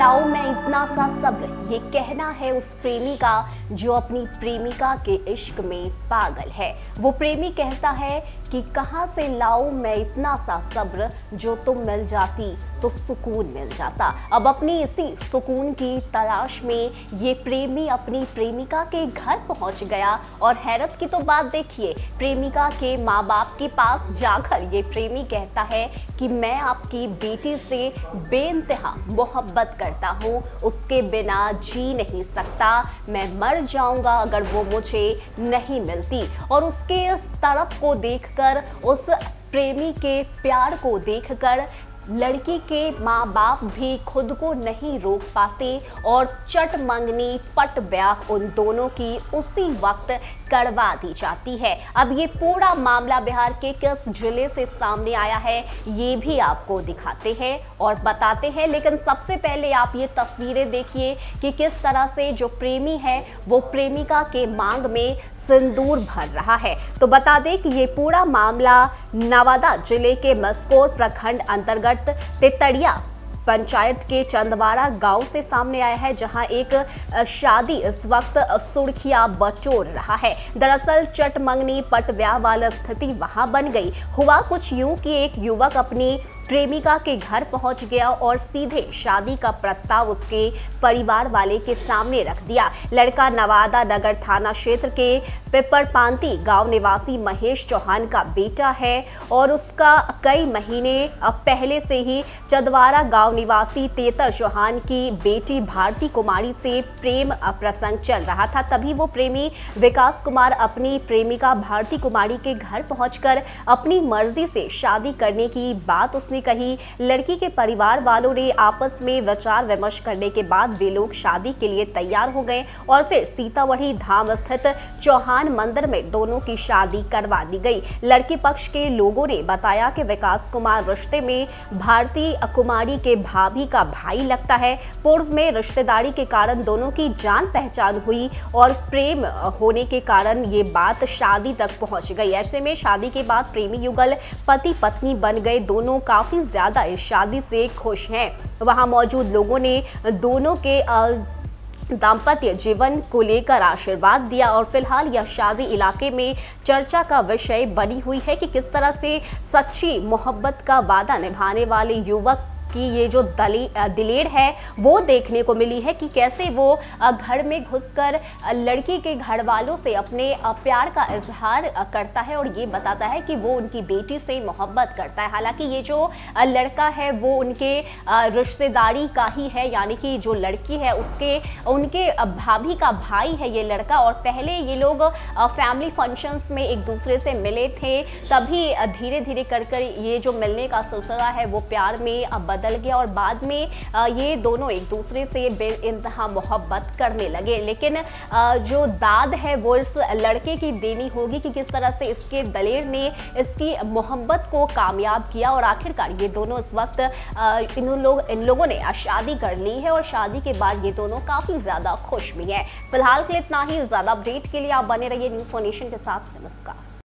लाओ मैं इतना सा सब्र, ये कहना है उस प्रेमी का जो अपनी प्रेमिका के इश्क में पागल है। वो प्रेमी कहता है कि कहाँ से लाऊं मैं इतना सा सब्र, जो तुम मिल जाती तो सुकून मिल जाता। अब अपनी इसी सुकून की तलाश में ये प्रेमी अपनी प्रेमिका के घर पहुंच गया और हैरत की तो बात देखिए, प्रेमिका के माँ बाप के पास जाकर ये प्रेमी कहता है कि मैं आपकी बेटी से बेइंतहा मोहब्बत करता हूँ, उसके बिना जी नहीं सकता, मैं मर जाऊंगा अगर वो मुझे नहीं मिलती। और उसके इस तड़प को देखकर, उस प्रेमी के प्यार को देखकर लड़की के माँ बाप भी खुद को नहीं रोक पाते और चट मंगनी पट ब्याह उन दोनों की उसी वक्त करवा दी जाती है। अब ये पूरा मामला बिहार के किस जिले से सामने आया है ये भी आपको दिखाते हैं और बताते हैं, लेकिन सबसे पहले आप ये तस्वीरें देखिए कि किस तरह से जो प्रेमी है वो प्रेमिका के मांग में सिंदूर भर रहा है। तो बता दें कि ये पूरा मामला नवादा जिले के मस्कोर प्रखंड अंतर्गत तेतड़िया पंचायत के चंदवाड़ा गांव से सामने आया है, जहां एक शादी इस वक्त सुर्खियां बटोर रहा है। दरअसल चट मंगनी पट ब्याह वाली स्थिति वहां बन गई। हुआ कुछ यूं कि एक युवक अपनी प्रेमिका के घर पहुंच गया और सीधे शादी का प्रस्ताव उसके परिवार वाले के सामने रख दिया। लड़का नवादा नगर थाना क्षेत्र के पिपरपांती गांव निवासी महेश चौहान का बेटा है और उसका कई महीने पहले से ही चंदवाड़ा गांव निवासी तेतर चौहान की बेटी भारती कुमारी से प्रेम प्रसंग चल रहा था। तभी वो प्रेमी विकास कुमार अपनी प्रेमिका भारती कुमारी के घर पहुंचकर अपनी मर्जी से शादी करने की बात उसने कही। लड़की के परिवार वालों ने आपस में विचार विमर्श करने के बाद वे लोग शादी के लिए तैयार हो गए और फिर सीतामढ़ी धाम स्थित चौहान मंदिर में दोनों की शादी करवा दी गई। लड़के पक्ष के लोगों ने बताया कि विकास कुमार रिश्ते में भारती कुमारी के भाभी का भाई लगता है। पूर्व में रिश्तेदारी के कारण दोनों की जान पहचान हुई और प्रेम होने के कारण ये बात शादी तक पहुंच गई। ऐसे में शादी के बाद प्रेमी युगल पति पत्नी बन गए। दोनों काफी ज्यादा इस शादी से खुश हैं। वहां मौजूद लोगों ने दोनों के दाम्पत्य जीवन को लेकर आशीर्वाद दिया और फिलहाल यह शादी इलाके में चर्चा का विषय बनी हुई है कि किस तरह से सच्ची मोहब्बत का वादा निभाने वाले युवक कि ये जो दिलेर है वो देखने को मिली है कि कैसे वो घर में घुसकर लड़की के घर वालों से अपने प्यार का इजहार करता है और ये बताता है कि वो उनकी बेटी से मोहब्बत करता है। हालांकि ये जो लड़का है वो उनके रिश्तेदारी का ही है, यानी कि जो लड़की है उनके भाभी का भाई है ये लड़का। और पहले ये लोग फैमिली फंक्शंस में एक दूसरे से मिले थे, तभी धीरे धीरे कर ये जो मिलने का सिलसिला है वो प्यार में बदल गया और बाद में ये दोनों एक दूसरे से बेइंतहा मोहब्बत करने लगे। लेकिन जो दाद है वो इस लड़के की देनी होगी कि किस तरह से इसके दलेर ने इसकी मोहब्बत को कामयाब किया और आखिरकार ये दोनों इस वक्त इन लोगों ने शादी कर ली है और शादी के बाद ये दोनों काफी ज्यादा खुश भी हैं। फिलहाल के लिए इतना ही। ज्यादा अपडेट के लिए आप बने रहिए न्यूज़4नेशन के साथ। नमस्कार।